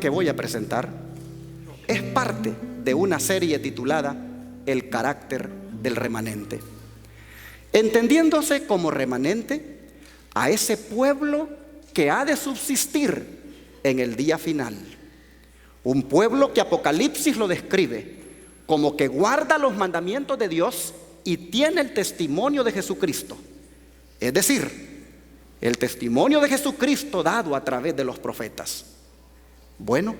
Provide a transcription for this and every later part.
que voy a presentar es parte de una serie titulada El carácter del remanente, entendiéndose como remanente a ese pueblo que ha de subsistir en el día final. Un pueblo que Apocalipsis lo describe como que guarda los mandamientos de Dios y tiene el testimonio de Jesucristo. Es decir, el testimonio de Jesucristo dado a través de los profetas. Bueno,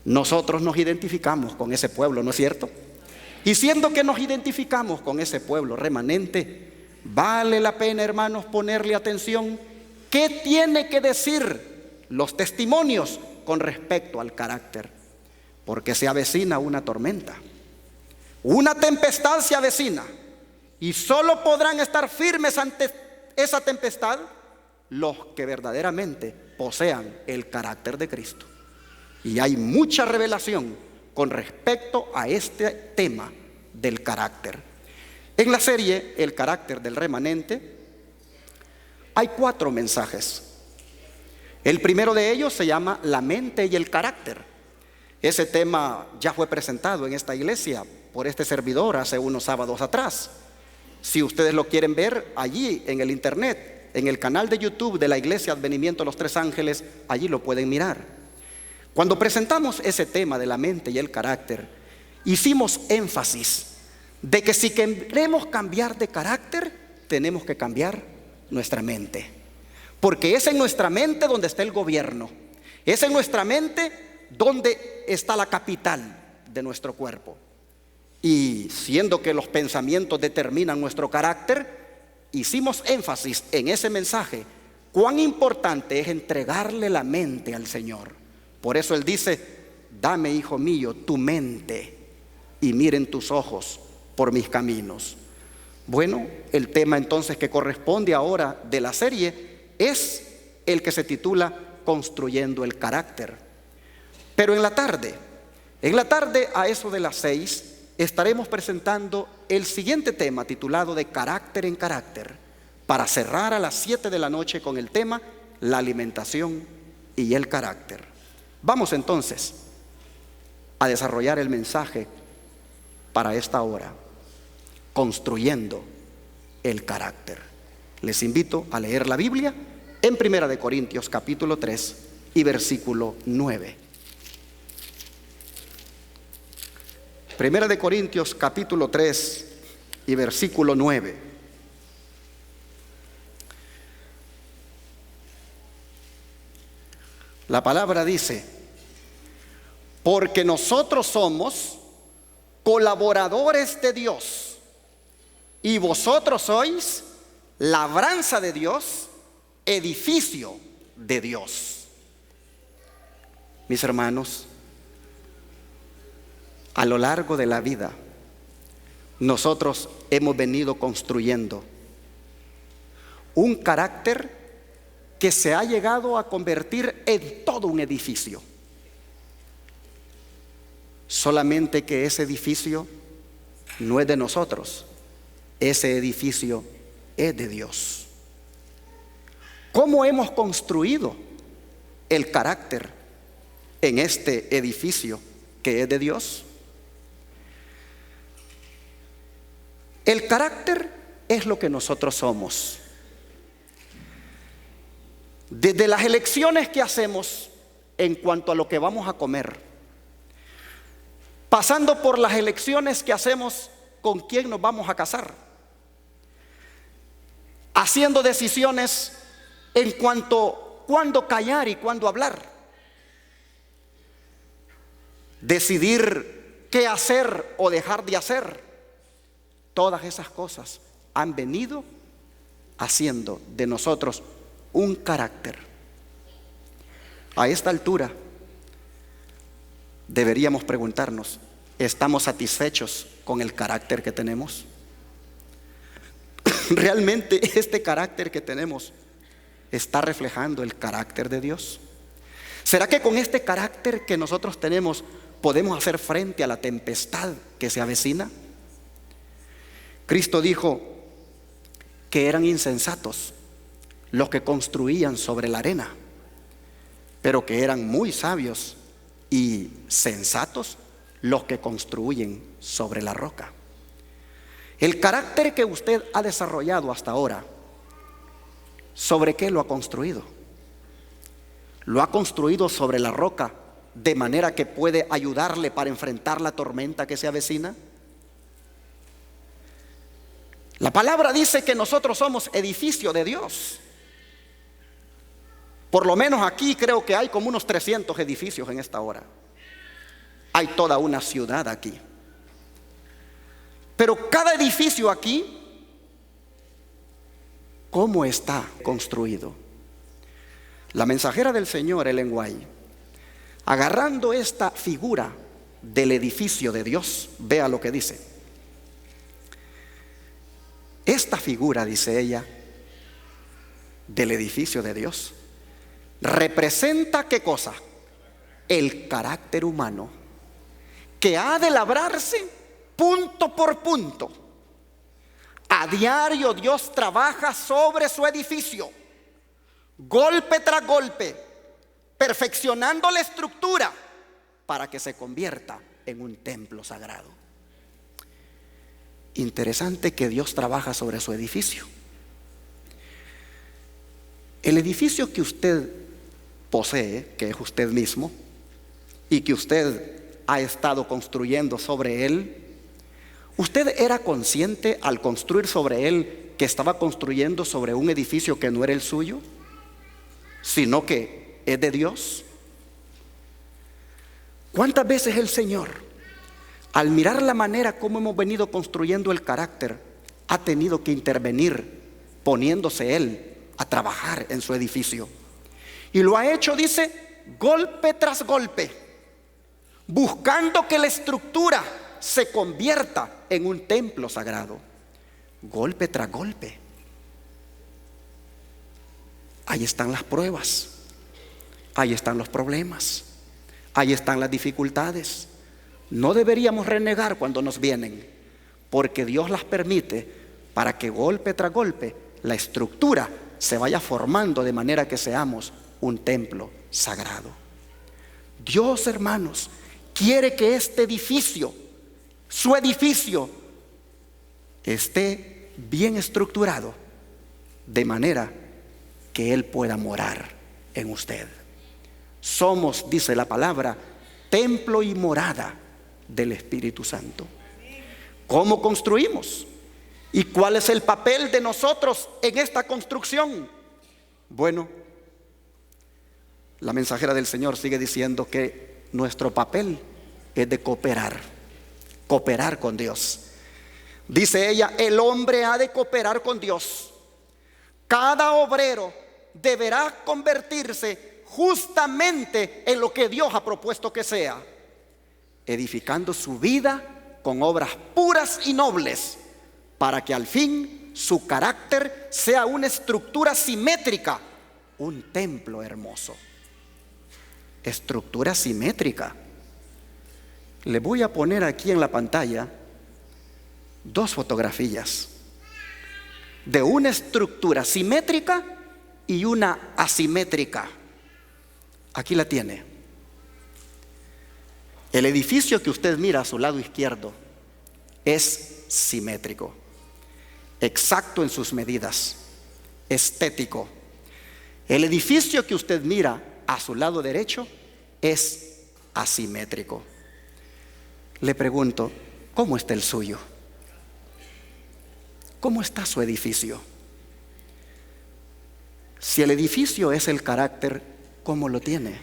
nosotros nos identificamos con ese pueblo, ¿no es cierto? Y siendo que nos identificamos con ese pueblo remanente, vale la pena, hermanos, ponerle atención. ¿Qué tiene que decir los testimonios con respecto al carácter? Porque se avecina una tormenta, una tempestad se avecina, y solo podrán estar firmes ante esa tempestad los que verdaderamente posean el carácter de Cristo. Y hay mucha revelación con respecto a este tema del carácter. En la serie El carácter del remanente hay 4 mensajes. El primero de ellos se llama La mente y el carácter. Ese tema ya fue presentado en esta iglesia por este servidor hace unos sábados atrás. Si ustedes lo quieren ver allí en el internet, en el canal de YouTube de la Iglesia Advenimiento de los Tres Ángeles, allí lo pueden mirar. Cuando presentamos ese tema de la mente y el carácter, hicimos énfasis de que si queremos cambiar de carácter, tenemos que cambiar nuestra mente. Porque es en nuestra mente donde está el gobierno. Es en nuestra mente donde está la capital de nuestro cuerpo. Y siendo que los pensamientos determinan nuestro carácter, hicimos énfasis en ese mensaje cuán importante es entregarle la mente al Señor. Por eso Él dice: dame, hijo mío, tu mente y miren tus ojos por mis caminos. Bueno, el tema entonces que corresponde ahora de la serie es el que se titula Construyendo el carácter. Pero en la tarde a eso de las 6, estaremos presentando el siguiente tema titulado De carácter en carácter, para cerrar a las 7 de la noche con el tema La alimentación y el carácter. Vamos entonces a desarrollar el mensaje para esta hora, construyendo el carácter. Les invito a leer la Biblia en 1 Corintios capítulo 3 y versículo 9. 1 Corintios capítulo 3 y versículo 9. La palabra dice: porque nosotros somos colaboradores de Dios y vosotros sois labranza de Dios, edificio de Dios. Mis hermanos, a lo largo de la vida nosotros hemos venido construyendo un carácter que se ha llegado a convertir en todo un edificio. Solamente que ese edificio no es de nosotros, ese edificio es de Dios. ¿Cómo hemos construido el carácter en este edificio que es de Dios? El carácter es lo que nosotros somos. Desde las elecciones que hacemos en cuanto a lo que vamos a comer, pasando por las elecciones que hacemos con quién nos vamos a casar, haciendo decisiones en cuanto a cuándo callar y cuándo hablar, decidir qué hacer o dejar de hacer. Todas esas cosas han venido haciendo de nosotros un carácter. A esta altura deberíamos preguntarnos: ¿estamos satisfechos con el carácter que tenemos? ¿Realmente este carácter que tenemos está reflejando el carácter de Dios? ¿Será que con este carácter que nosotros tenemos podemos hacer frente a la tempestad que se avecina? Cristo dijo que eran insensatos los que construían sobre la arena, pero que eran muy sabios y sensatos los que construyen sobre la roca. El carácter que usted ha desarrollado hasta ahora, ¿sobre qué lo ha construido? Lo ha construido sobre la roca, de manera que puede ayudarle para enfrentar la tormenta que se avecina. La palabra dice que nosotros somos edificio de Dios. Por lo menos aquí creo que hay como unos 300 edificios en esta hora. Hay toda una ciudad aquí. Pero cada edificio aquí, ¿cómo está construido? La mensajera del Señor, Ellen White, agarrando esta figura del edificio de Dios, vea lo que dice. Esta figura, dice ella, del edificio de Dios, representa ¿qué cosa? El carácter humano, que ha de labrarse punto por punto. A diario Dios trabaja sobre su edificio, golpe tras golpe, perfeccionando la estructura para que se convierta en un templo sagrado. Interesante que Dios trabaja sobre su edificio. El edificio que usted posee, que es usted mismo, y que usted ha estado construyendo sobre él, ¿usted era consciente al construir sobre él que estaba construyendo sobre un edificio que no era el suyo, sino que es de Dios? ¿Cuántas veces el Señor, al mirar la manera como hemos venido construyendo el carácter, ha tenido que intervenir poniéndose Él a trabajar en su edificio? Y lo ha hecho, dice, golpe tras golpe, buscando que la estructura se convierta en un templo sagrado. Golpe tras golpe. Ahí están las pruebas, ahí están los problemas, ahí están las dificultades. No deberíamos renegar cuando nos vienen, porque Dios las permite para que golpe tras golpe la estructura se vaya formando de manera que seamos un templo sagrado. Dios, hermanos, quiere que este edificio, su edificio, esté bien estructurado, de manera que Él pueda morar en usted. Somos, dice la palabra, templo y morada del Espíritu Santo. ¿Cómo construimos? ¿Y cuál es el papel de nosotros en esta construcción? Bueno, la mensajera del Señor sigue diciendo que nuestro papel es de cooperar con Dios. Dice ella, el hombre ha de cooperar con Dios. Cada obrero deberá convertirse justamente en lo que Dios ha propuesto que sea, edificando su vida con obras puras y nobles, para que al fin su carácter sea una estructura simétrica, un templo hermoso. Estructura simétrica. Le voy a poner aquí en la pantalla 2 fotografías de una estructura simétrica y una asimétrica. Aquí la tiene. El edificio que usted mira a su lado izquierdo es simétrico, exacto en sus medidas, estético. El edificio que usted mira a su lado derecho es asimétrico. Le pregunto, ¿cómo está el suyo? ¿Cómo está su edificio? Si el edificio es el carácter, ¿cómo lo tiene?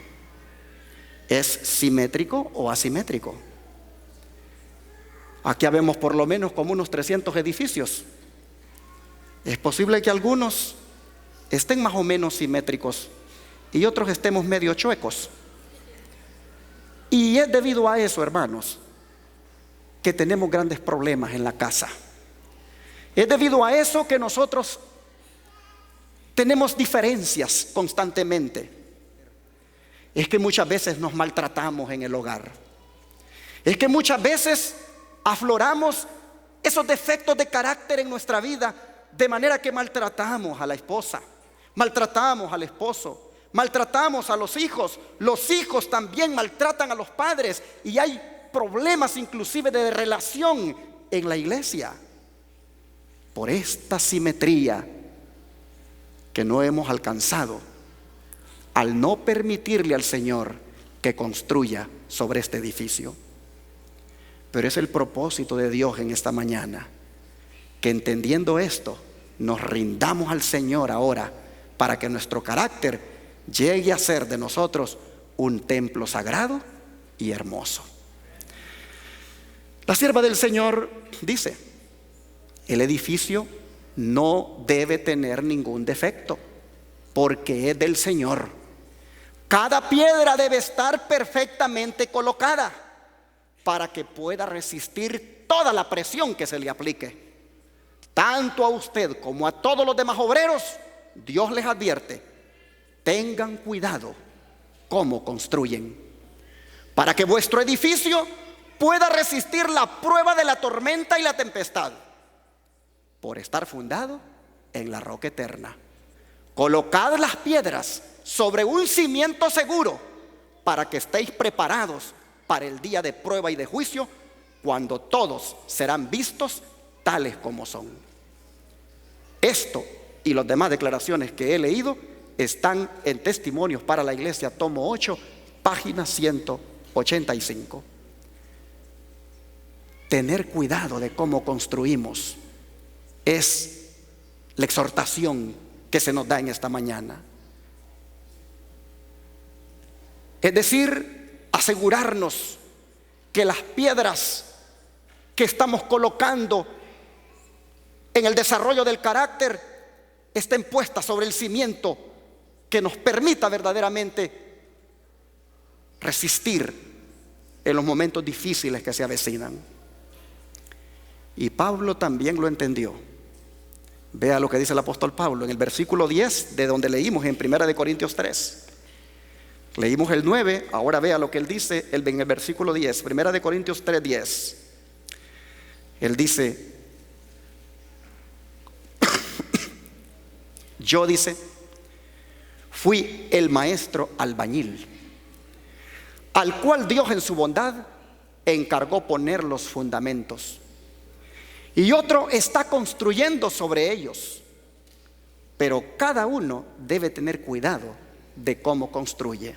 ¿Es simétrico o asimétrico? Aquí habemos por lo menos como unos 300 edificios. Es posible que algunos estén más o menos simétricos y otros estemos medio chuecos. Y es debido a eso, hermanos, que tenemos grandes problemas en la casa. Es debido a eso que nosotros tenemos diferencias constantemente. Es que muchas veces nos maltratamos en el hogar. Es que muchas veces afloramos esos defectos de carácter en nuestra vida, de manera que maltratamos a la esposa, maltratamos al esposo, maltratamos a los hijos también maltratan a los padres y hay problemas inclusive de relación en la iglesia por esta simetría que no hemos alcanzado al no permitirle al Señor que construya sobre este edificio. Pero es el propósito de Dios en esta mañana, que entendiendo esto, nos rindamos al Señor ahora para que nuestro carácter llegue a ser de nosotros un templo sagrado y hermoso. La sierva del Señor dice: el edificio no debe tener ningún defecto, porque es del Señor. Cada piedra debe estar perfectamente colocada para que pueda resistir toda la presión que se le aplique. Tanto a usted como a todos los demás obreros, Dios les advierte: tengan cuidado cómo construyen, para que vuestro edificio pueda resistir la prueba de la tormenta y la tempestad, por estar fundado en la roca eterna. Colocad las piedras sobre un cimiento seguro, para que estéis preparados para el día de prueba y de juicio, cuando todos serán vistos tales como son. Esto y las demás declaraciones que he leído están en Testimonios para la Iglesia, tomo 8, página 185. Tener cuidado de cómo construimos es la exhortación que se nos da en esta mañana. Es decir, asegurarnos que las piedras que estamos colocando en el desarrollo del carácter estén puestas sobre el cimiento que nos permita verdaderamente resistir en los momentos difíciles que se avecinan. Y Pablo también lo entendió. Vea lo que dice el apóstol Pablo en el versículo 10 de donde leímos en 1 Corintios 3. Leímos el 9, ahora vea lo que él dice en el versículo 10, 1 Corintios 3, 10. Él dice: yo, dice, fui el maestro albañil, al cual Dios en su bondad encargó poner los fundamentos, y otro está construyendo sobre ellos. Pero cada uno debe tener cuidado de cómo construye.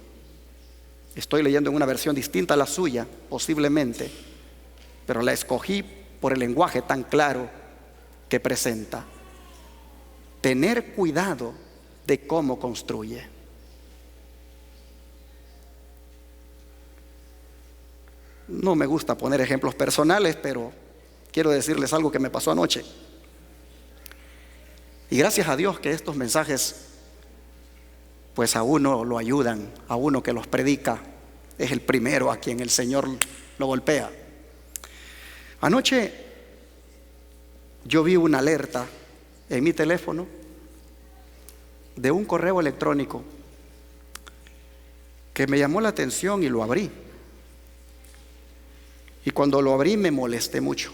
Estoy leyendo en una versión distinta a la suya, posiblemente, pero la escogí por el lenguaje tan claro que presenta. Tener cuidado de cómo construye. No me gusta poner ejemplos personales, pero quiero decirles algo que me pasó anoche. Y gracias a Dios que estos mensajes pues a uno lo ayudan, a uno que los predica es el primero a quien el Señor lo golpea. Anoche yo vi una alerta en mi teléfono de un correo electrónico que me llamó la atención y lo abrí. Y cuando lo abrí me molesté mucho.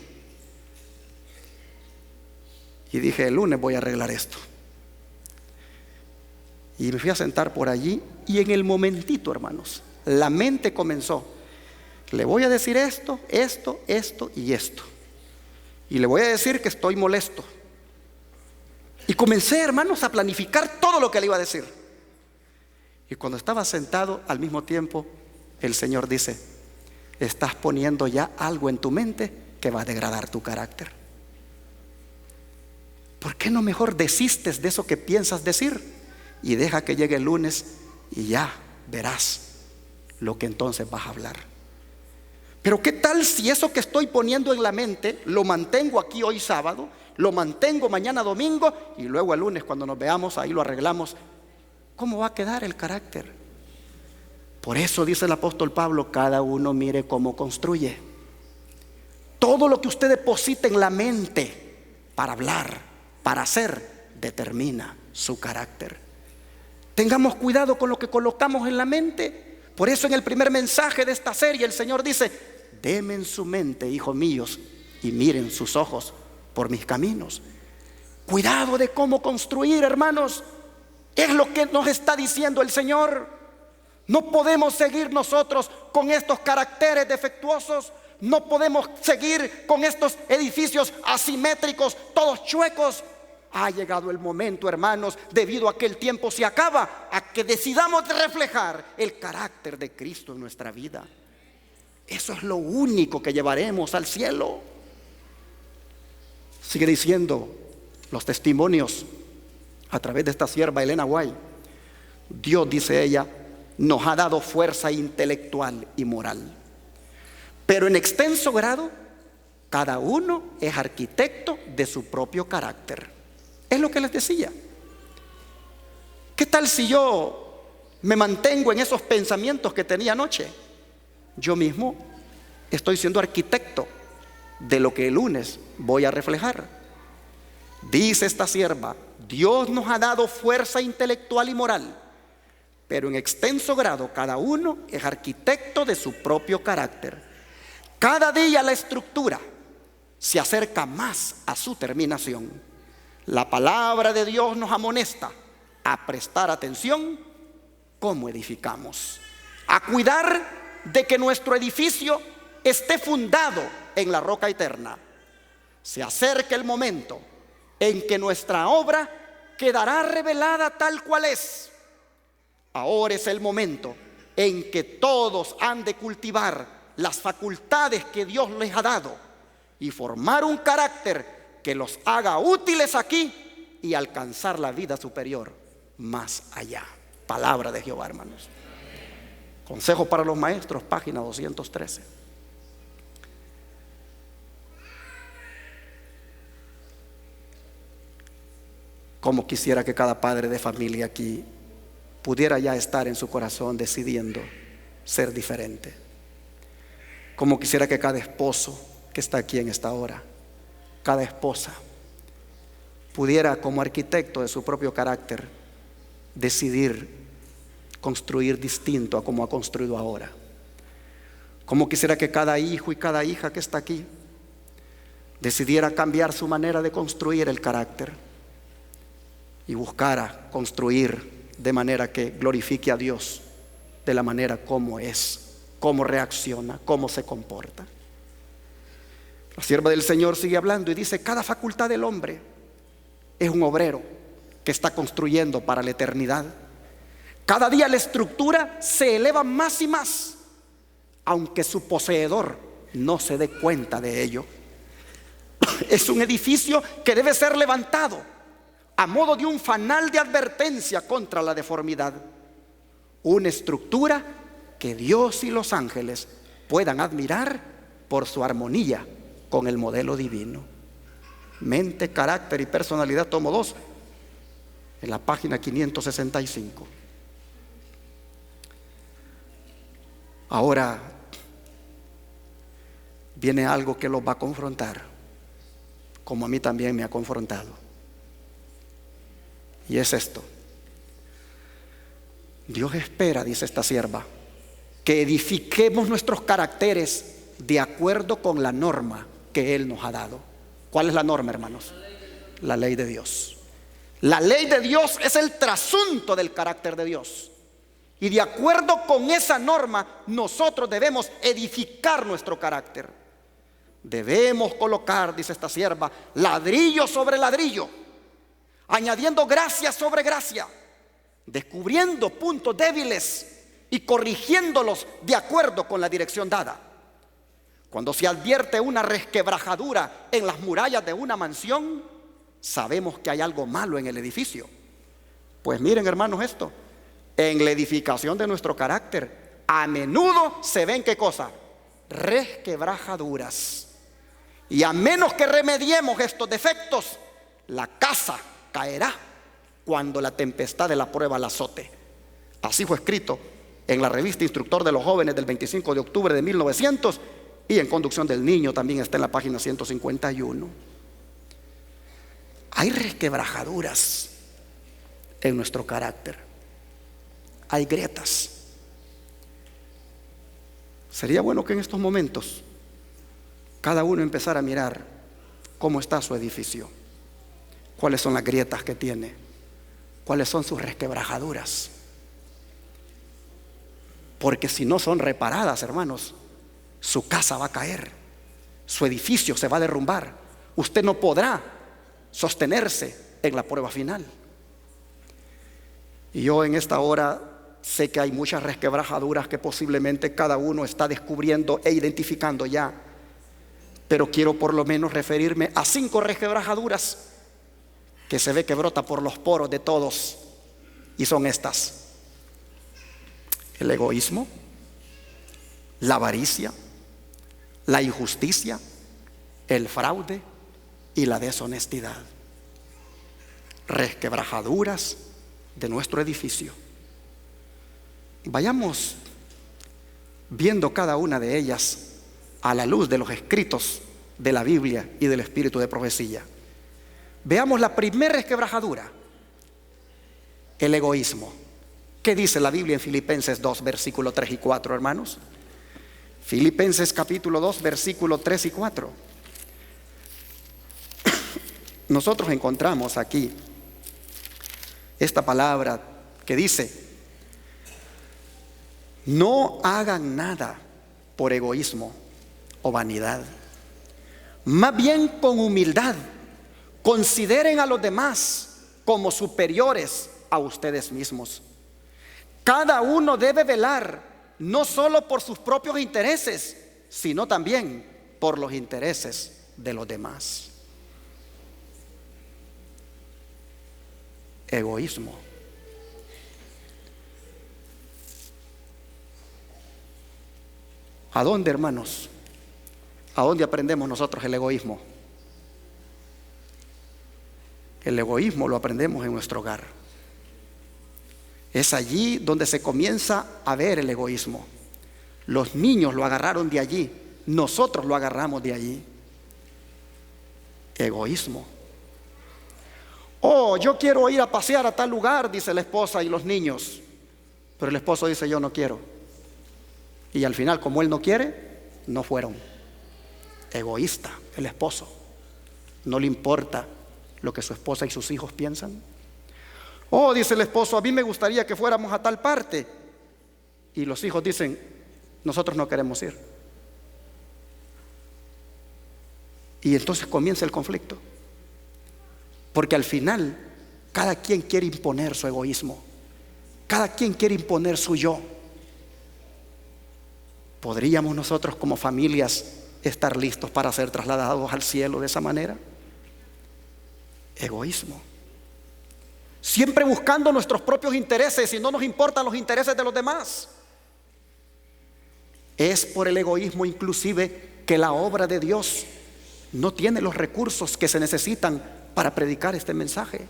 Y dije: el lunes voy a arreglar esto. Y me fui a sentar por allí y en el momentito, hermanos, la mente comenzó: le voy a decir esto, esto, esto y esto. Y le voy a decir que estoy molesto. Y comencé, hermanos, a planificar todo lo que le iba a decir. Y cuando estaba sentado, al mismo tiempo, el Señor dice: estás poniendo ya algo en tu mente que va a degradar tu carácter. ¿Por qué no mejor desistes de eso que piensas decir y deja que llegue el lunes y ya verás lo que entonces vas a hablar? Pero ¿qué tal si eso que estoy poniendo en la mente lo mantengo aquí hoy sábado, lo mantengo mañana domingo y luego el lunes cuando nos veamos ahí lo arreglamos? ¿Cómo va a quedar el carácter? Por eso dice el apóstol Pablo: cada uno mire cómo construye. Todo lo que usted deposita en la mente para hablar, para hacer, determina su carácter. Tengamos cuidado con lo que colocamos en la mente. Por eso en el primer mensaje de esta serie el Señor dice: demen su mente, hijos míos, y miren sus ojos por mis caminos. Cuidado de cómo construir, hermanos. Es lo que nos está diciendo el Señor. No podemos seguir nosotros con estos caracteres defectuosos. No podemos seguir con estos edificios asimétricos, todos chuecos. Ha llegado el momento, hermanos, debido a que el tiempo se acaba, a que decidamos reflejar el carácter de Cristo en nuestra vida. Eso es lo único que llevaremos al cielo. Sigue diciendo los testimonios a través de esta sierva Elena White. Dios, dice ella, nos ha dado fuerza intelectual y moral, pero en extenso grado cada uno es arquitecto de su propio carácter. Es lo que les decía. ¿Qué tal si yo me mantengo en esos pensamientos que tenía anoche? Yo mismo estoy siendo arquitecto de lo que el lunes voy a reflejar. Dice esta sierva: Dios nos ha dado fuerza intelectual y moral, pero en extenso grado cada uno es arquitecto de su propio carácter. Cada día la estructura se acerca más a su terminación. La palabra de Dios nos amonesta a prestar atención cómo edificamos, a cuidar de que nuestro edificio esté fundado en la roca eterna. Se acerca el momento en que nuestra obra quedará revelada tal cual es. Ahora es el momento en que todos han de cultivar las facultades que Dios les ha dado y formar un carácter que los haga útiles aquí y alcanzar la vida superior más allá. Palabra de Jehová, hermanos. Consejo para los maestros, página 213. Como quisiera que cada padre de familia aquí pudiera ya estar en su corazón decidiendo ser diferente. Como quisiera que cada esposo que está aquí en esta hora, cada esposa, pudiera como arquitecto de su propio carácter decidir construir distinto a como ha construido ahora. Como quisiera que cada hijo y cada hija que está aquí decidiera cambiar su manera de construir el carácter y buscara construir de manera que glorifique a Dios de la manera como es, cómo reacciona, cómo se comporta. La sierva del Señor sigue hablando y dice: cada facultad del hombre es un obrero que está construyendo para la eternidad. Cada día la estructura se eleva más y más, aunque su poseedor no se dé cuenta de ello. Es un edificio que debe ser levantado a modo de un fanal de advertencia contra la deformidad. Una estructura que Dios y los ángeles puedan admirar por su armonía con el modelo divino. Mente, carácter y personalidad, tomo 2, en la página 565. Ahora viene algo que los va a confrontar, como a mí también me ha confrontado. Y es esto: Dios espera, dice esta sierva, que edifiquemos nuestros caracteres de acuerdo con la norma que Él nos ha dado. ¿Cuál es la norma, hermanos? La ley de Dios. La ley de Dios es el trasunto del carácter de Dios. Y de acuerdo con esa norma, nosotros debemos edificar nuestro carácter. Debemos colocar, dice esta sierva, ladrillo sobre ladrillo, añadiendo gracia sobre gracia, descubriendo puntos débiles y corrigiéndolos de acuerdo con la dirección dada. Cuando se advierte una resquebrajadura en las murallas de una mansión, sabemos que hay algo malo en el edificio. Pues miren, hermanos, esto: en la edificación de nuestro carácter a menudo se ven, ¿qué cosa? Resquebrajaduras. Y a menos que remediemos estos defectos, la casa caerá cuando la tempestad de la prueba la azote. Así fue escrito en la revista Instructor de los Jóvenes del 25 de octubre de 1900, y en Conducción del Niño también está en la página 151. Hay resquebrajaduras en nuestro carácter. Hay grietas. Sería bueno que en estos momentos cada uno empezara a mirar cómo está su edificio, cuáles son las grietas que tiene, cuáles son sus resquebrajaduras. Porque si no son reparadas, hermanos, su casa va a caer, su edificio se va a derrumbar. Usted no podrá sostenerse en la prueba final. Y yo en esta hora sé que hay muchas resquebrajaduras que posiblemente cada uno está descubriendo e identificando ya. Pero quiero por lo menos referirme a 5 resquebrajaduras que se ve que brota por los poros de todos. Y son estas: el egoísmo, la avaricia, la injusticia, el fraude y la deshonestidad. Resquebrajaduras de nuestro edificio. Vayamos viendo cada una de ellas a la luz de los escritos de la Biblia y del espíritu de profecía. Veamos la primera resquebrajadura: el egoísmo. ¿Qué dice la Biblia en Filipenses 2, versículo 3 y 4, hermanos? Filipenses capítulo 2, versículo 3 y 4. Nosotros encontramos aquí esta palabra que dice: no hagan nada por egoísmo o vanidad, más bien con humildad consideren a los demás como superiores a ustedes mismos. Cada uno debe velar no solo por sus propios intereses, sino también por los intereses de los demás. Egoísmo. ¿A dónde, hermanos? ¿A dónde aprendemos nosotros el egoísmo? El egoísmo lo aprendemos en nuestro hogar. Es allí donde se comienza a ver el egoísmo. Los niños lo agarraron de allí, nosotros lo agarramos de allí. Egoísmo. Oh, yo quiero ir a pasear a tal lugar, dice la esposa y los niños. Pero el esposo dice: yo no quiero. Y al final, como él no quiere, no fueron. Egoísta el esposo. No le importa lo que su esposa y sus hijos piensan. Oh, dice el esposo: a mí me gustaría que fuéramos a tal parte. Y los hijos dicen: nosotros no queremos ir. Y entonces comienza el conflicto. Porque al final, cada quien quiere imponer su egoísmo. Cada quien quiere imponer su yo. ¿Podríamos nosotros como familias estar listos para ser trasladados al cielo de esa manera? Egoísmo. Siempre buscando nuestros propios intereses y no nos importan los intereses de los demás. Es por el egoísmo inclusive que la obra de Dios no tiene los recursos que se necesitan para predicar este mensaje.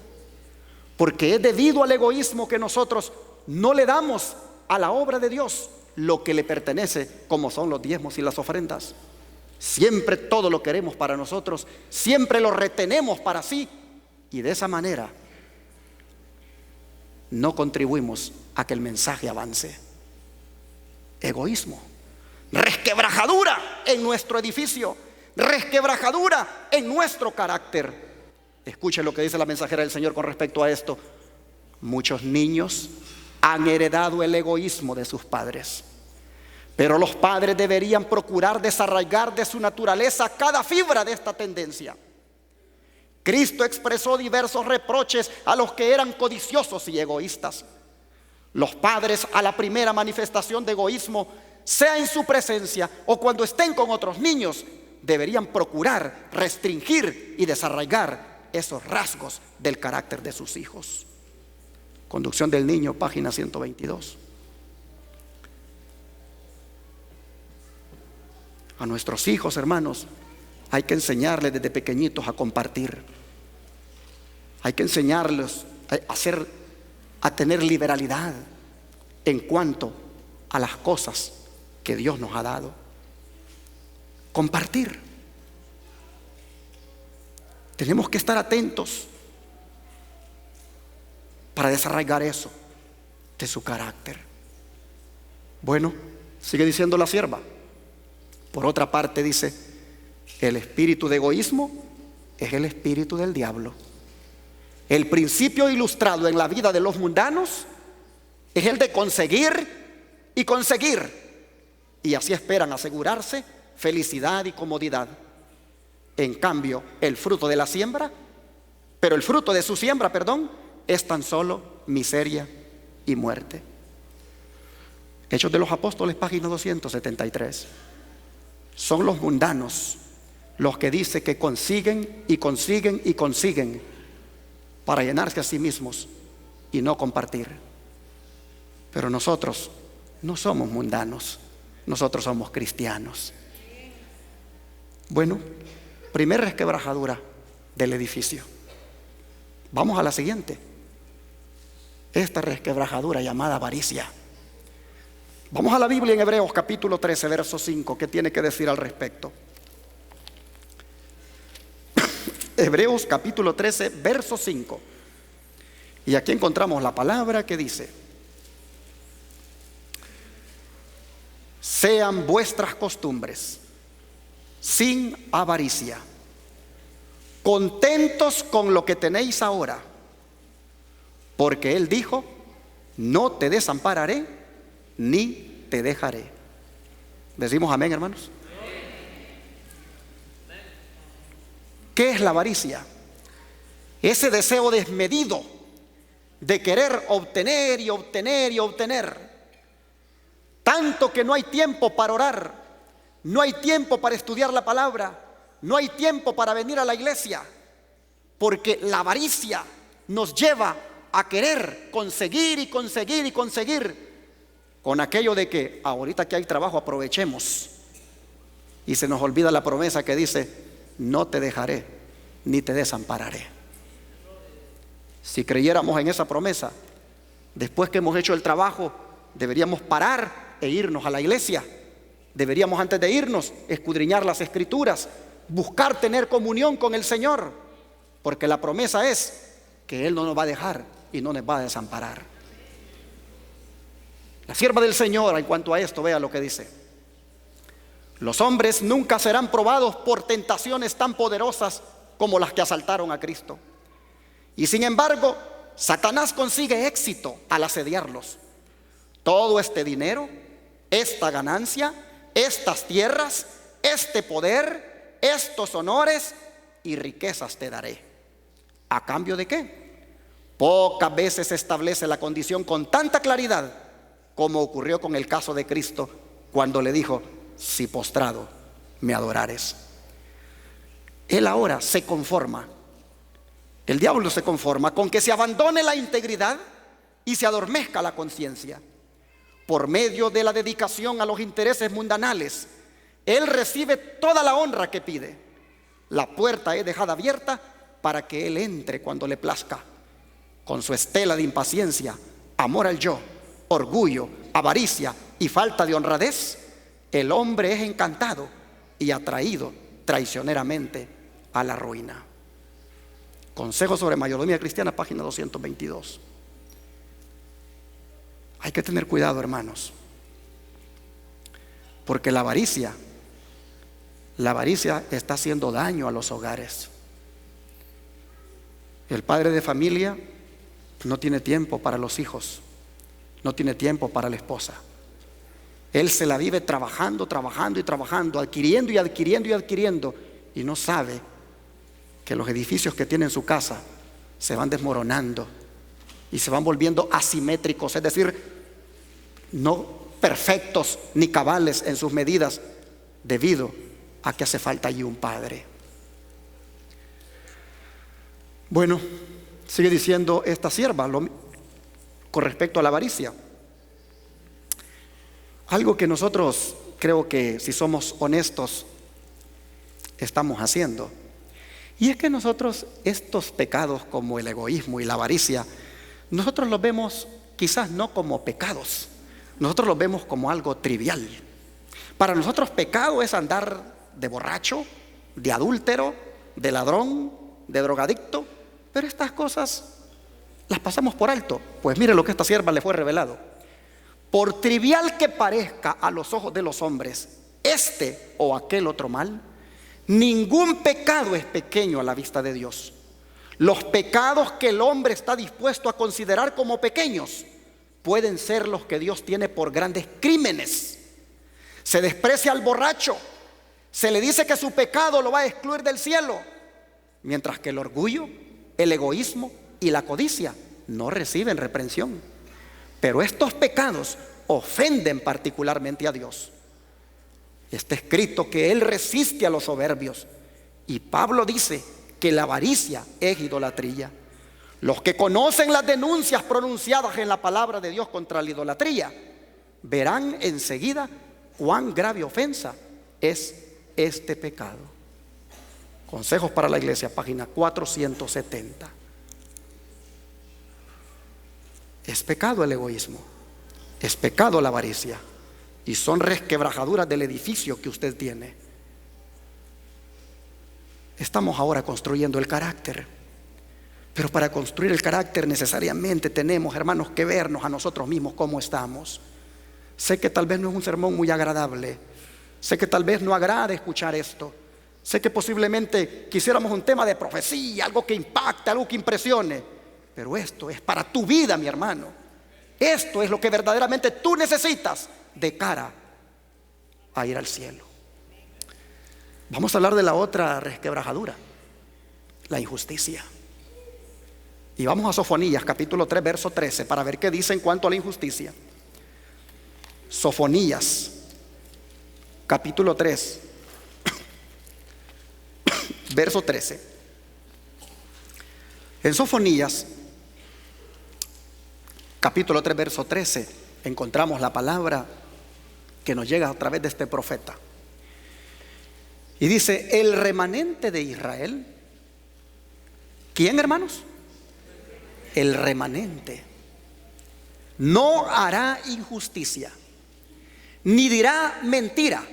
Porque es debido al egoísmo que nosotros no le damos a la obra de Dios lo que le pertenece, como son los diezmos y las ofrendas. Siempre todo lo queremos para nosotros, siempre lo retenemos para sí, y de esa manera no contribuimos a que el mensaje avance. Egoísmo. Resquebrajadura en nuestro edificio, resquebrajadura en nuestro carácter. Escuchen lo que dice la mensajera del Señor con respecto a esto. Muchos niños han heredado el egoísmo de sus padres, pero los padres deberían procurar desarraigar de su naturaleza cada fibra de esta tendencia. Cristo expresó diversos reproches a los que eran codiciosos y egoístas. Los padres, a la primera manifestación de egoísmo, sea en su presencia o cuando estén con otros niños, deberían procurar restringir y desarraigar esos rasgos del carácter de sus hijos. Conducción del niño, página 122. A nuestros hijos, hermanos, hay que enseñarles desde pequeñitos a compartir. Hay que enseñarles a tener liberalidad en cuanto a las cosas que Dios nos ha dado. Compartir. Tenemos que estar atentos para desarraigar eso de su carácter. Bueno, sigue diciendo la sierva. Por otra parte dice: el espíritu de egoísmo es el espíritu del diablo. El principio ilustrado en la vida de los mundanos es el de conseguir y conseguir, y así esperan asegurarse felicidad y comodidad. En cambio, el fruto de su siembra, es tan solo miseria y muerte. Hechos de los Apóstoles, página 273. Son los mundanos los que dicen que consiguen y consiguen y consiguen para llenarse a sí mismos y no compartir. Pero nosotros no somos mundanos, nosotros somos cristianos. Bueno, primera resquebrajadura del edificio. Vamos a la siguiente. Esta resquebrajadura llamada avaricia. Vamos a la Biblia en Hebreos capítulo 13, verso 5. ¿Qué tiene que decir al respecto? Hebreos capítulo 13, verso 5. Y aquí encontramos la palabra que dice: sean vuestras costumbres sin avaricia, contentos con lo que tenéis ahora, porque Él dijo: no te desampararé ni te dejaré. ¿Decimos amén, hermanos? ¿Qué es la avaricia? Ese deseo desmedido de querer obtener y obtener y obtener, tanto que no hay tiempo para orar, no hay tiempo para estudiar la palabra, no hay tiempo para venir a la iglesia, porque la avaricia nos lleva a querer conseguir y conseguir y conseguir, con aquello de que ahorita que hay trabajo aprovechemos, y se nos olvida la promesa que dice: no te dejaré ni te desampararé. Si creyéramos en esa promesa, después que hemos hecho el trabajo, deberíamos parar e irnos a la iglesia. Deberíamos, antes de irnos, escudriñar las escrituras, buscar tener comunión con el Señor, porque la promesa es que Él no nos va a dejar y no nos va a desamparar. La sierva del Señor, en cuanto a esto, vea lo que dice: los hombres nunca serán probados por tentaciones tan poderosas como las que asaltaron a Cristo. Y sin embargo, Satanás consigue éxito al asediarlos. Todo este dinero, esta ganancia, estas tierras, este poder, estos honores y riquezas te daré. ¿A cambio de qué? Pocas veces se establece la condición con tanta claridad como ocurrió con el caso de Cristo, cuando le dijo: si postrado me adorares. Él ahora se conforma, el diablo se conforma con que se abandone la integridad y se adormezca la conciencia. Por medio de la dedicación a los intereses mundanales, él recibe toda la honra que pide. La puerta es dejada abierta para que él entre cuando le plazca. Con su estela de impaciencia, amor al yo, orgullo, avaricia y falta de honradez, el hombre es encantado y atraído traicioneramente a la ruina. Consejo sobre mayordomía cristiana, página 222. Hay que tener cuidado, hermanos, porque la avaricia está haciendo daño a los hogares. El padre de familia no tiene tiempo para los hijos, no tiene tiempo para la esposa. Él se la vive trabajando, trabajando y trabajando, adquiriendo y adquiriendo y adquiriendo, y no sabe que los edificios que tiene en su casa se van desmoronando y se van volviendo asimétricos, es decir, no perfectos ni cabales en sus medidas, debido a que hace falta allí un padre. Bueno, sigue diciendo esta sierva con respecto a la avaricia. Algo que nosotros, creo que si somos honestos, estamos haciendo. Y es que nosotros estos pecados como el egoísmo y la avaricia, nosotros los vemos quizás no como pecados, nosotros los vemos como algo trivial. Para nosotros pecado es andar de borracho, de adúltero, de ladrón, de drogadicto, pero estas cosas las pasamos por alto. Pues mire lo que a esta sierva le fue revelado: por trivial que parezca a los ojos de los hombres este o aquel otro mal, ningún pecado es pequeño a la vista de Dios. Los pecados que el hombre está dispuesto a considerar como pequeños pueden ser los que Dios tiene por grandes crímenes. Se desprecia al borracho, se le dice que su pecado lo va a excluir del cielo, mientras que el orgullo, el egoísmo y la codicia no reciben reprensión. Pero estos pecados ofenden particularmente a Dios. Está escrito que Él resiste a los soberbios, y Pablo dice que la avaricia es idolatría. Los que conocen las denuncias pronunciadas en la palabra de Dios contra la idolatría verán enseguida cuán grave ofensa es este pecado. Consejos para la Iglesia, página 470. Es pecado el egoísmo, es pecado la avaricia, y son resquebrajaduras del edificio que usted tiene. Estamos ahora construyendo el carácter, pero para construir el carácter necesariamente tenemos, hermanos, que vernos a nosotros mismos cómo estamos. Sé que tal vez no es un sermón muy agradable, sé que tal vez no agrade escuchar esto, sé que posiblemente quisiéramos un tema de profecía, algo que impacte, algo que impresione, pero esto es para tu vida, mi hermano. Esto es lo que verdaderamente tú necesitas de cara a ir al cielo. Vamos a hablar de la otra resquebrajadura, la injusticia. Y vamos a Sofonías, capítulo 3, verso 13, para ver qué dice en cuanto a la injusticia. Sofonías, capítulo 3, verso 13. En Sofonías, capítulo 3, verso 13, encontramos la palabra que nos llega a través de este profeta. Y dice: el remanente de Israel. ¿Quién, hermanos? El remanente no hará injusticia, ni dirá mentira,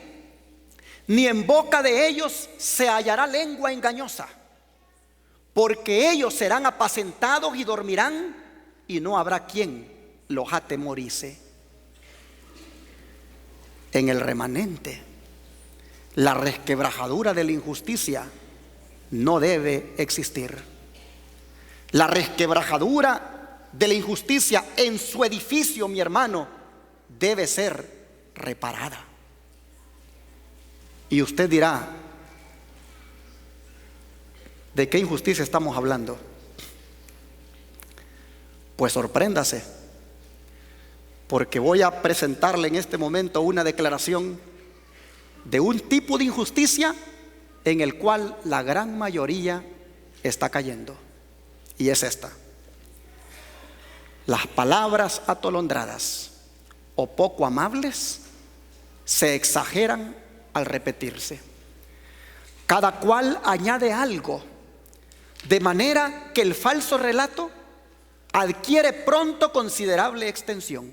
ni en boca de ellos se hallará lengua engañosa, porque ellos serán apacentados y dormirán, y no habrá quien los atemorice. En el remanente, la resquebrajadura de la injusticia no debe existir. La resquebrajadura de la injusticia en su edificio, mi hermano, debe ser reparada. Y usted dirá: ¿de qué injusticia estamos hablando? Pues sorpréndase, porque voy a presentarle en este momento una declaración de un tipo de injusticia en el cual la gran mayoría está cayendo, y es esta: las palabras atolondradas o poco amables se exageran al repetirse. Cada cual añade algo, de manera que el falso relato adquiere pronto considerable extensión.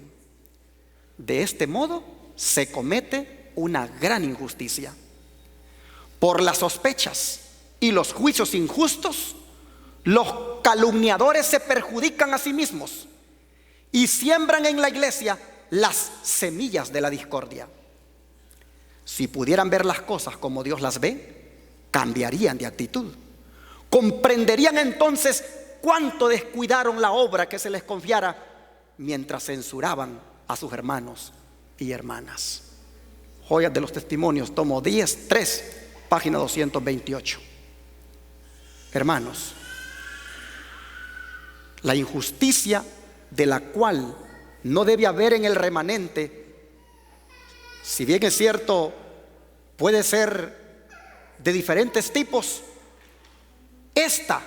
De este modo se comete una gran injusticia. Por las sospechas y los juicios injustos, los calumniadores se perjudican a sí mismos y siembran en la iglesia las semillas de la discordia. Si pudieran ver las cosas como Dios las ve, cambiarían de actitud. Comprenderían entonces cuánto descuidaron la obra que se les confiara mientras censuraban a sus hermanos y hermanas. Joyas de los Testimonios, tomo 10, 3, página 228. Hermanos, la injusticia de la cual no debe haber en el remanente, si bien es cierto, puede ser de diferentes tipos, esta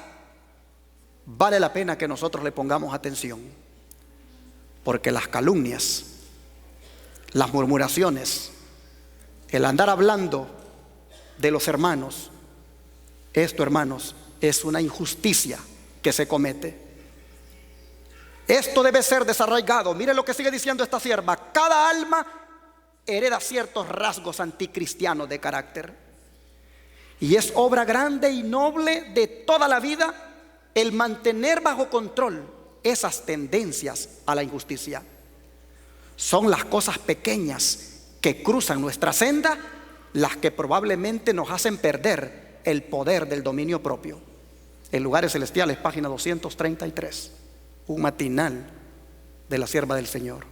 vale la pena que nosotros le pongamos atención, porque las calumnias, las murmuraciones, el andar hablando de los hermanos, esto, hermanos, es una injusticia que se comete. Esto debe ser desarraigado. Mire lo que sigue diciendo esta sierva: cada alma hereda ciertos rasgos anticristianos de carácter, y es obra grande y noble de toda la vida el mantener bajo control esas tendencias a la injusticia. Son las cosas pequeñas que cruzan nuestra senda las que probablemente nos hacen perder el poder del dominio propio. en lugares celestiales, página 233, un matinal de la sierva del Señor.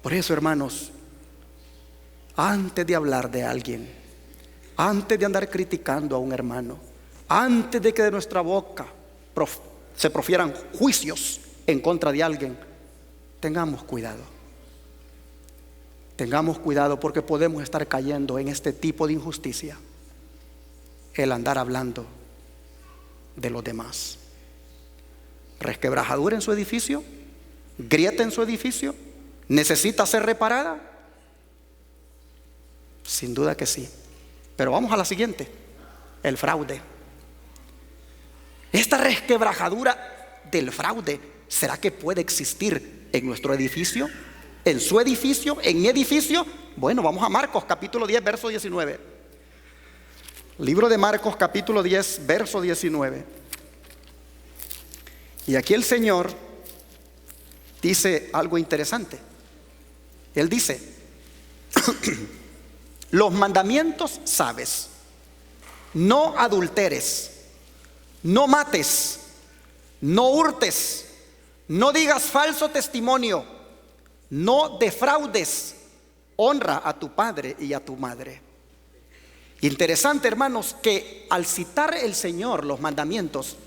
Por eso, hermanos, antes de hablar de alguien, antes de andar criticando a un hermano, antes de que de nuestra boca se profieran juicios en contra de alguien, tengamos cuidado. Tengamos cuidado, porque podemos estar cayendo en este tipo de injusticia, el andar hablando de los demás. Resquebrajadura en su edificio, grieta en su edificio, ¿necesita ser reparada? Sin duda que sí. Pero vamos a la siguiente: el fraude. Esta resquebrajadura del fraude, ¿será que puede existir en nuestro edificio? ¿En su edificio? ¿En mi edificio? Bueno, vamos a Marcos capítulo 10, verso 19. Libro de Marcos capítulo 10, verso 19. Y aquí el Señor dice algo interesante. Él dice: los mandamientos sabes: no adulteres, no mates, no hurtes, no digas falso testimonio, no defraudes, honra a tu padre y a tu madre. Interesante, hermanos, que al citar el Señor los mandamientos,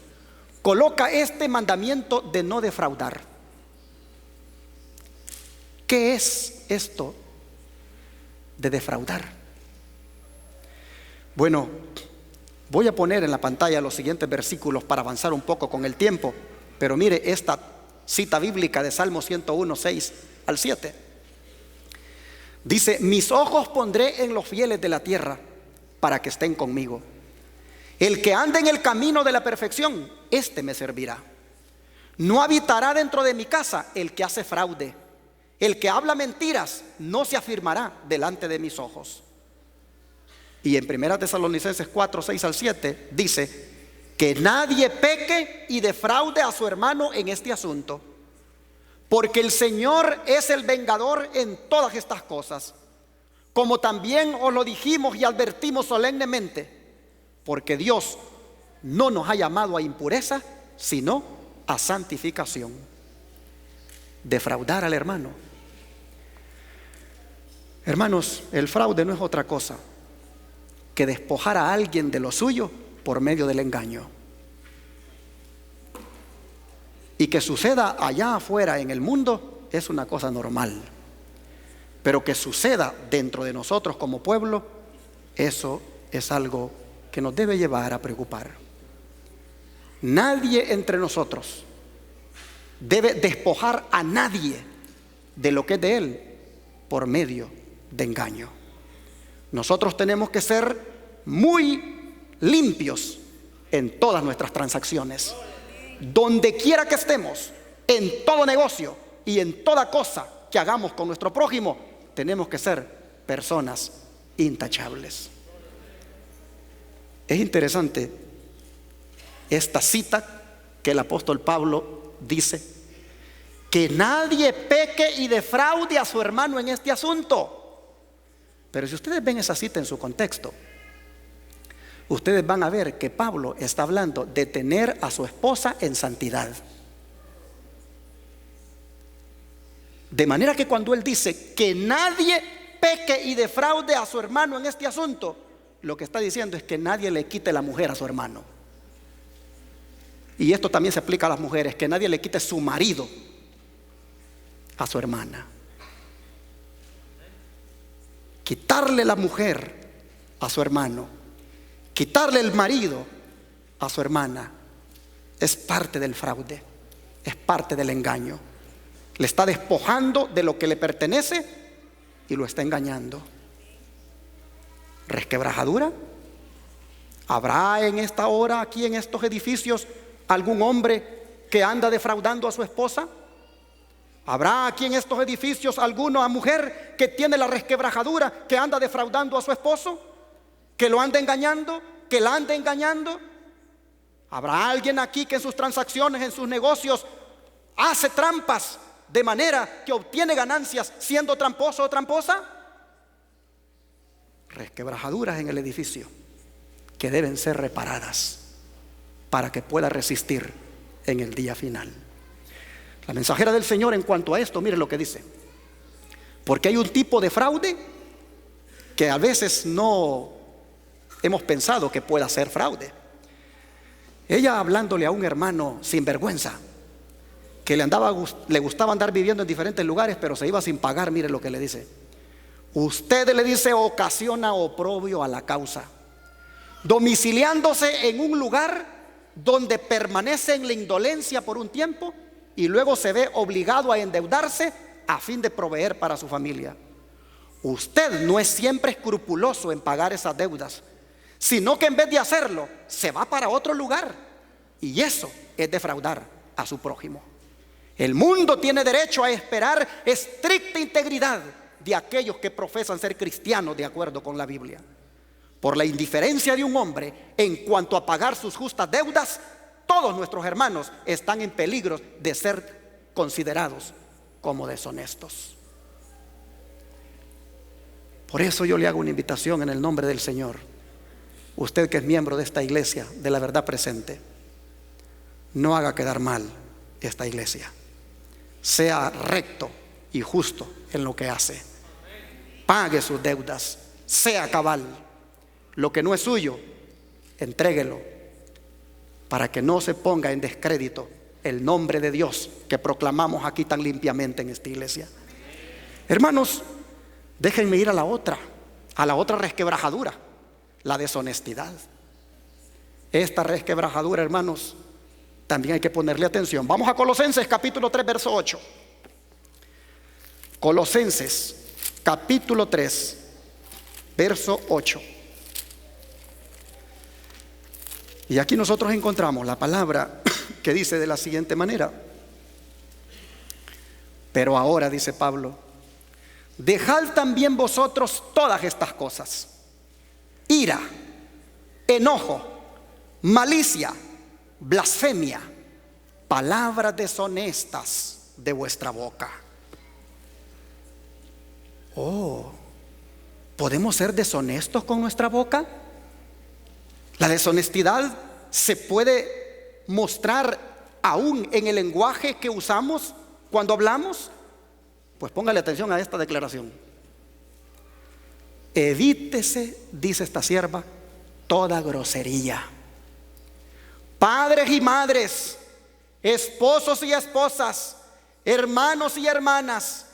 coloca este mandamiento de no defraudar. ¿Qué es esto de defraudar? Bueno, voy a poner en la pantalla los siguientes versículos para avanzar un poco con el tiempo, pero mire esta cita bíblica de Salmo 101, 6 al 7. Dice: mis ojos pondré en los fieles de la tierra, para que estén conmigo. El que ande en el camino de la perfección, éste me servirá. No habitará dentro de mi casa el que hace fraude. El que habla mentiras no se afirmará delante de mis ojos. Y en 1 Tesalonicenses 4, 6 al 7 dice: que nadie peque y defraude a su hermano en este asunto, porque el Señor es el vengador en todas estas cosas, como también os lo dijimos y advertimos solemnemente, porque Dios no nos ha llamado a impureza, sino a santificación. Defraudar al hermano. Hermanos, el fraude no es otra cosa que despojar a alguien de lo suyo por medio del engaño. Y que suceda allá afuera en el mundo es una cosa normal, pero que suceda dentro de nosotros como pueblo, eso es algo que nos debe llevar a preocupar. Nadie entre nosotros debe despojar a nadie de lo que es de él por medio de engaño. Nosotros tenemos que ser muy limpios en todas nuestras transacciones. Donde quiera que estemos, en todo negocio y en toda cosa que hagamos con nuestro prójimo, tenemos que ser personas intachables. Es interesante esta cita que el apóstol Pablo dice: que nadie peque y defraude a su hermano en este asunto. Pero si ustedes ven esa cita en su contexto, ustedes van a ver que Pablo está hablando de tener a su esposa en santidad. De manera que cuando él dice que nadie peque y defraude a su hermano en este asunto, lo que está diciendo es que nadie le quite la mujer a su hermano. Y esto también se aplica a las mujeres: que nadie le quite su marido a su hermana. Quitarle la mujer a su hermano, quitarle el marido a su hermana, es parte del fraude, es parte del engaño. Le está despojando de lo que le pertenece y lo está engañando. ¿Resquebrajadura? ¿Habrá en esta hora, aquí en estos edificios, algún hombre que anda defraudando a su esposa? ¿Habrá aquí en estos edificios alguna mujer que tiene la resquebrajadura, que anda defraudando a su esposo, que lo anda engañando, que la anda engañando? ¿Habrá alguien aquí que en sus transacciones, en sus negocios, hace trampas de manera que obtiene ganancias siendo tramposo o tramposa? Resquebrajaduras en el edificio. que deben ser reparadas para que pueda resistir en el día final. La mensajera del Señor en cuanto a esto, mire lo que dice: porque hay un tipo de fraude que a veces no hemos pensado que pueda ser fraude. Ella hablándole a un hermano sinvergüenza que le gustaba andar viviendo en diferentes lugares, pero se iba sin pagar, mire lo que le dice: usted, le dice, ocasiona oprobio a la causa, domiciliándose en un lugar donde permanece en la indolencia por un tiempo y luego se ve obligado a endeudarse a fin de proveer para su familia. Usted no es siempre escrupuloso en pagar esas deudas, sino que en vez de hacerlo, se va para otro lugar, y eso es defraudar a su prójimo. El mundo tiene derecho a esperar estricta integridad de aquellos que profesan ser cristianos de acuerdo con la Biblia. Por la indiferencia de un hombre en cuanto a pagar sus justas deudas, todos nuestros hermanos están en peligro de ser considerados como deshonestos. Por eso yo le hago una invitación en el nombre del Señor. Usted que es miembro de esta iglesia, de la verdad presente, no haga quedar mal esta iglesia. Sea recto y justo en lo que hace. Pague sus deudas, sea cabal. Lo que no es suyo, entréguelo, para que no se ponga en descrédito el nombre de Dios que proclamamos aquí tan limpiamente en esta iglesia. Hermanos, déjenme ir a la otra resquebrajadura, la deshonestidad. Esta resquebrajadura, hermanos, también hay que ponerle atención. Vamos a Colosenses capítulo 3, verso 8. Colosenses capítulo 3, verso 8. Y aquí nosotros encontramos la palabra que dice de la siguiente manera: pero ahora, dice Pablo, dejad también vosotros todas estas cosas: ira, enojo, malicia, blasfemia, palabras deshonestas de vuestra boca. ¿Podemos ser deshonestos con nuestra boca? La deshonestidad se puede mostrar aún en el lenguaje que usamos cuando hablamos. Pues póngale atención a esta declaración: evítese, dice esta sierva, toda grosería. Padres y madres, esposos y esposas, hermanos y hermanas,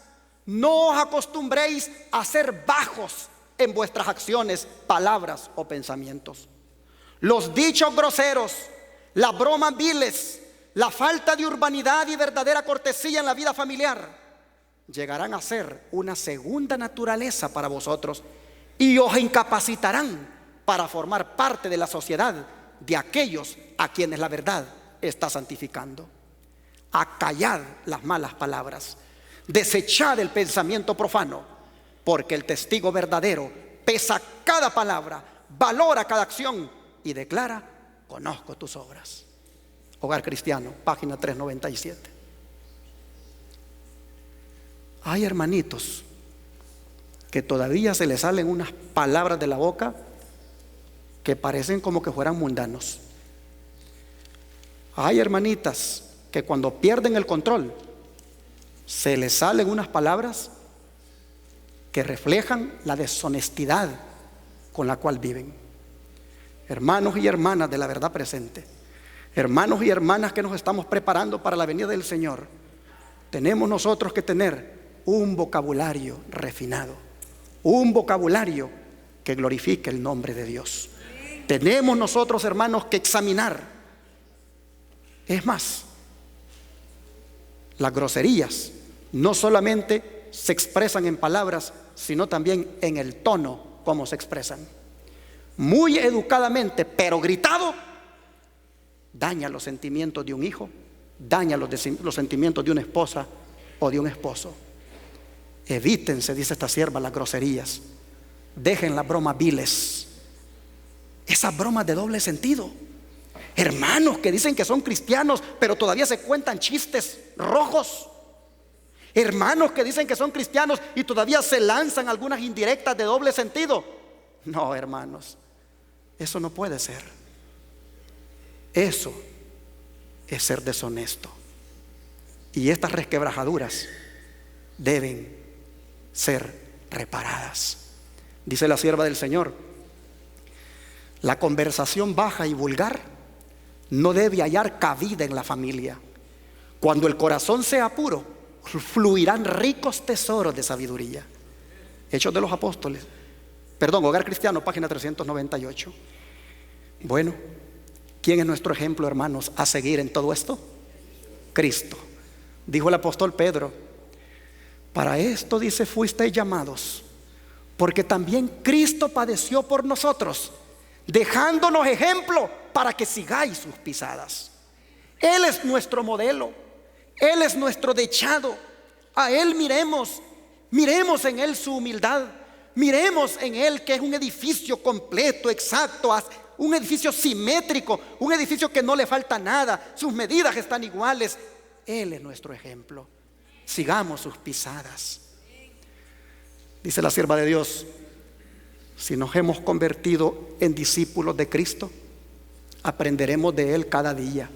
no os acostumbréis a ser bajos en vuestras acciones, palabras o pensamientos. Los dichos groseros, las bromas viles, la falta de urbanidad y verdadera cortesía en la vida familiar llegarán a ser una segunda naturaleza para vosotros y os incapacitarán para formar parte de la sociedad de aquellos a quienes la verdad está santificando. Acallad las malas palabras, desechad el pensamiento profano, porque el testigo verdadero pesa cada palabra, valora cada acción y declara: conozco tus obras. Hogar Cristiano, página 397. Hay hermanitos que todavía se les salen unas palabras de la boca que parecen como que fueran mundanos. Hay hermanitas que cuando pierden el control se les salen unas palabras que reflejan la deshonestidad con la cual viven. Hermanos y hermanas de la verdad presente, hermanos y hermanas que nos estamos preparando para la venida del Señor, tenemos nosotros que tener un vocabulario refinado, un vocabulario que glorifique el nombre de Dios. Tenemos nosotros, hermanos, que examinar. Es más, las groserías no solamente se expresan en palabras, sino también en el tono como se expresan. Muy educadamente, pero gritado, daña los sentimientos de un hijo, daña los sentimientos de una esposa o de un esposo. Evítense, dice esta sierva, las groserías. Dejen las bromas viles, esas bromas de doble sentido. Hermanos que dicen que son cristianos, pero todavía se cuentan chistes rojos. Hermanos que dicen que son cristianos y todavía se lanzan algunas indirectas de doble sentido. No, hermanos, Eso no puede ser. Eso es ser deshonesto. Y estas resquebrajaduras deben ser reparadas. Dice la sierva del Señor: la conversación baja y vulgar no debe hallar cabida en la familia. Cuando el corazón sea puro, fluirán ricos tesoros de sabiduría. Hechos de los Apóstoles, Hogar Cristiano, página 398. Bueno, ¿quién es nuestro ejemplo, hermanos, a seguir en todo esto? Cristo. Dijo el apóstol Pedro: para esto, dice, fuisteis llamados, porque también Cristo padeció por nosotros, dejándonos ejemplo para que sigáis sus pisadas. Él es nuestro modelo, Él es nuestro dechado. A Él miremos en Él su humildad, miremos en Él que es un edificio completo, exacto, un edificio simétrico, un edificio que no le falta nada, sus medidas están iguales. Él es nuestro ejemplo. Sigamos sus pisadas. Dice la sierva de Dios: si nos hemos convertido en discípulos de Cristo, aprenderemos de Él cada día.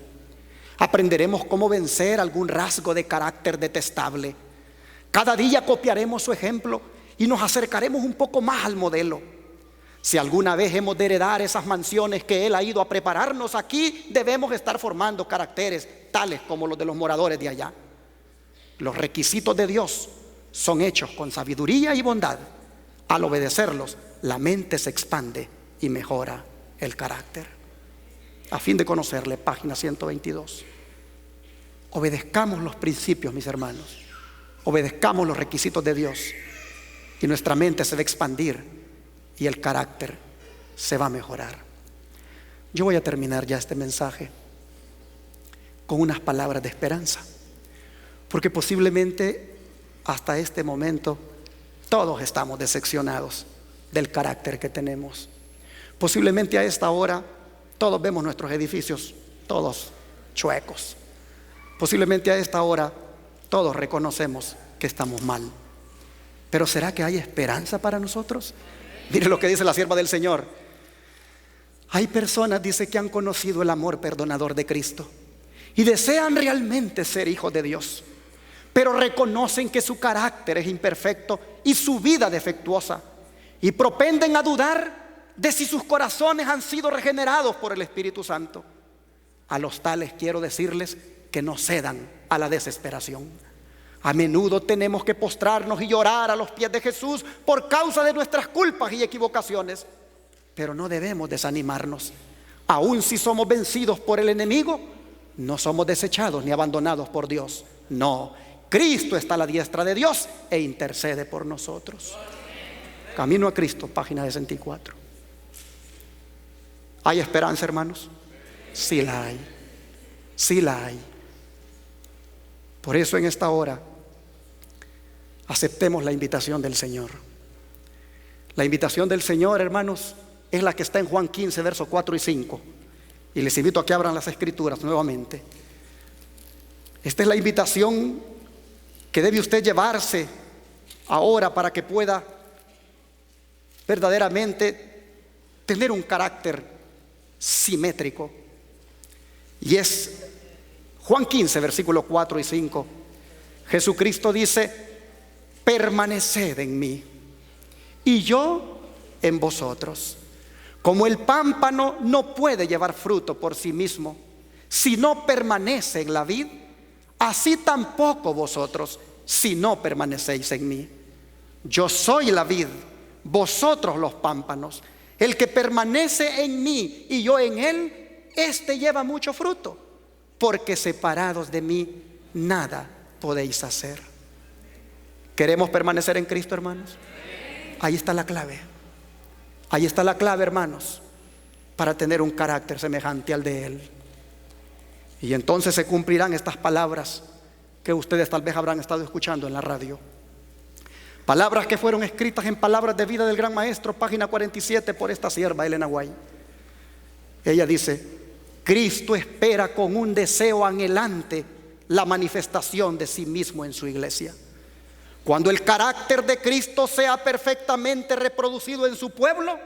Aprenderemos cómo vencer algún rasgo de carácter detestable. Cada día copiaremos su ejemplo y nos acercaremos un poco más al modelo. Si alguna vez hemos de heredar esas mansiones que Él ha ido a prepararnos aquí, debemos estar formando caracteres tales como los de los moradores de allá. Los requisitos de Dios son hechos con sabiduría y bondad. Al obedecerlos, la mente se expande y mejora el carácter. A fin de conocerle, página 122. Obedezcamos los principios, mis hermanos. Obedezcamos los requisitos de Dios y nuestra mente se va a expandir y el carácter se va a mejorar. Yo voy a terminar ya este mensaje con unas palabras de esperanza, porque posiblemente hasta este momento todos estamos decepcionados del carácter que tenemos. Posiblemente a esta hora todos vemos nuestros edificios todos chuecos. Posiblemente a esta hora todos reconocemos que estamos mal. Pero ¿será que hay esperanza para nosotros? Mire lo que dice la sierva del Señor. Hay personas, dice, que han conocido el amor perdonador de Cristo y desean realmente ser hijos de Dios, pero reconocen que su carácter es imperfecto y su vida defectuosa, y propenden a dudar de si sus corazones han sido regenerados por el Espíritu Santo. A los tales quiero decirles que no cedan a la desesperación. A menudo tenemos que postrarnos y llorar a los pies de Jesús por causa de nuestras culpas y equivocaciones, pero no debemos desanimarnos. Aun si somos vencidos por el enemigo, no somos desechados ni abandonados por Dios. No, Cristo está a la diestra de Dios e intercede por nosotros. Camino a Cristo, página 64. ¿Hay esperanza, hermanos? Sí la hay. Sí la hay. Por eso en esta hora aceptemos la invitación del Señor. La invitación del Señor, hermanos, es la que está en Juan 15, versos 4 y 5. Y les invito a que abran las Escrituras nuevamente. Esta es la invitación que debe usted llevarse ahora para que pueda verdaderamente tener un carácter simétrico. Y es Juan 15, versículos 4 y 5. Jesucristo dice: permaneced en mí y yo en vosotros. Como el pámpano no puede llevar fruto por sí mismo si no permanece en la vid, así tampoco vosotros si no permanecéis en mí. Yo soy la vid, vosotros los pámpanos. El que permanece en mí y yo en él, éste lleva mucho fruto, porque separados de mí nada podéis hacer. ¿Queremos permanecer en Cristo, hermanos? Ahí está la clave. Ahí está la clave, hermanos, para tener un carácter semejante al de Él. Y entonces se cumplirán estas palabras que ustedes tal vez habrán estado escuchando en la radio. Palabras que fueron escritas en Palabras de Vida del Gran Maestro, página 47, por esta sierva Elena White. Ella dice: Cristo espera con un deseo anhelante la manifestación de sí mismo en su iglesia. Cuando el carácter de Cristo sea perfectamente reproducido en su pueblo,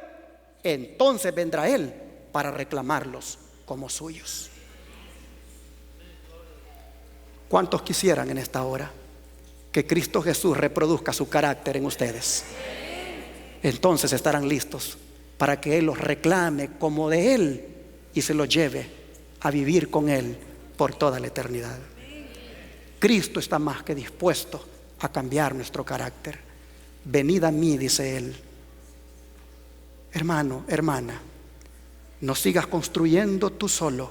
entonces vendrá Él para reclamarlos como suyos. ¿Cuántos quisieran en esta hora que Cristo Jesús reproduzca su carácter en ustedes? Entonces estarán listos para que Él los reclame como de Él y se los lleve a vivir con Él por toda la eternidad. Cristo está más que dispuesto a cambiar nuestro carácter. Venid a mí, dice Él. Hermano, hermana, no sigas construyendo tú solo.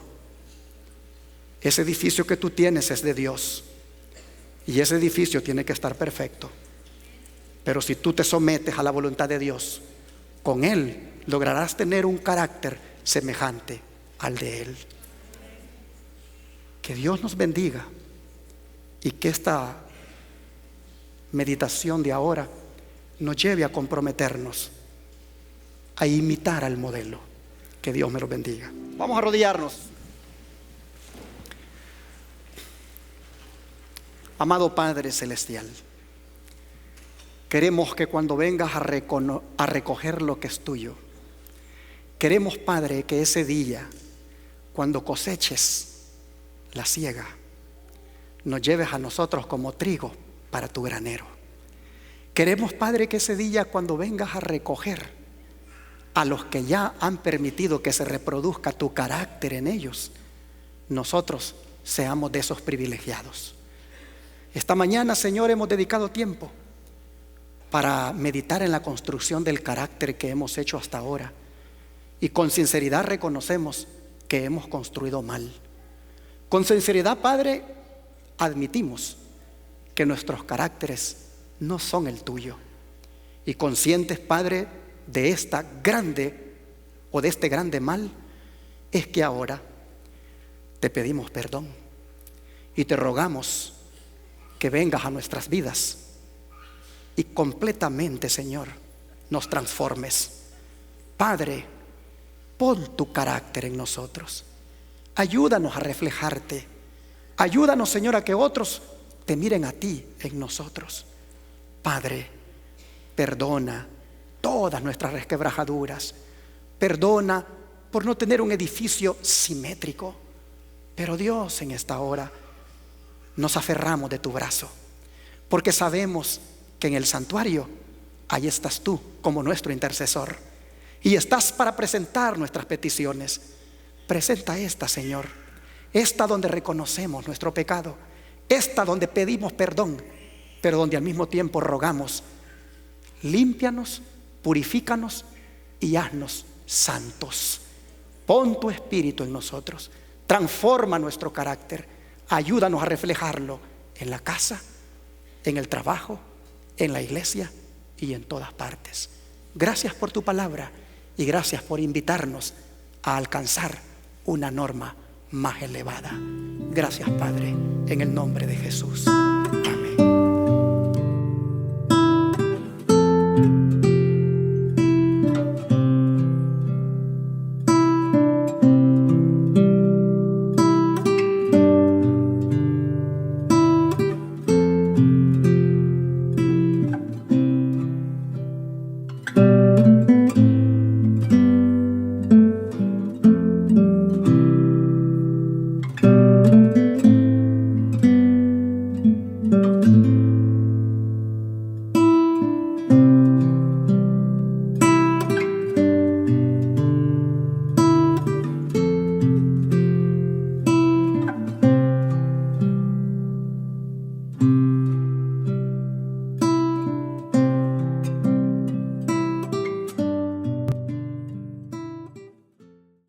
Ese edificio que tú tienes es de Dios y ese edificio tiene que estar perfecto. Pero si tú te sometes a la voluntad de Dios, con Él lograrás tener un carácter semejante al de Él. Que Dios nos bendiga y que esta meditación de ahora nos lleve a comprometernos a imitar al modelo. Que Dios me lo bendiga. Vamos a arrodillarnos. Amado Padre Celestial, queremos que cuando vengas a recoger lo que es tuyo, queremos, Padre, que ese día, cuando coseches la siega, nos lleves a nosotros como trigo para tu granero. Queremos, Padre, que ese día, cuando vengas a recoger a los que ya han permitido que se reproduzca tu carácter en ellos, nosotros seamos de esos privilegiados. Esta mañana, Señor, hemos dedicado tiempo para meditar en la construcción del carácter que hemos hecho hasta ahora. Y con sinceridad reconocemos que hemos construido mal. Con sinceridad, Padre, admitimos que nuestros caracteres no son el tuyo. Y conscientes, Padre, de esta grande o de este grande mal, es que ahora te pedimos perdón y te rogamos que vengas a nuestras vidas y completamente, Señor, nos transformes. Padre, pon tu carácter en nosotros. Ayúdanos a reflejarte. Ayúdanos, Señor, a que otros te miren a ti en nosotros. Padre, perdona todas nuestras resquebrajaduras. Perdona por no tener un edificio simétrico. Pero Dios, en esta hora nos aferramos de tu brazo, porque sabemos que en el santuario ahí estás tú como nuestro intercesor y estás para presentar nuestras peticiones. Presenta esta, Señor, esta donde reconocemos nuestro pecado, esta donde pedimos perdón, pero donde al mismo tiempo rogamos: límpianos, purifícanos y haznos santos. Pon tu espíritu en nosotros, transforma nuestro carácter. Ayúdanos a reflejarlo en la casa, en el trabajo, en la iglesia y en todas partes. Gracias por tu palabra y gracias por invitarnos a alcanzar una norma más elevada. Gracias, Padre, en el nombre de Jesús.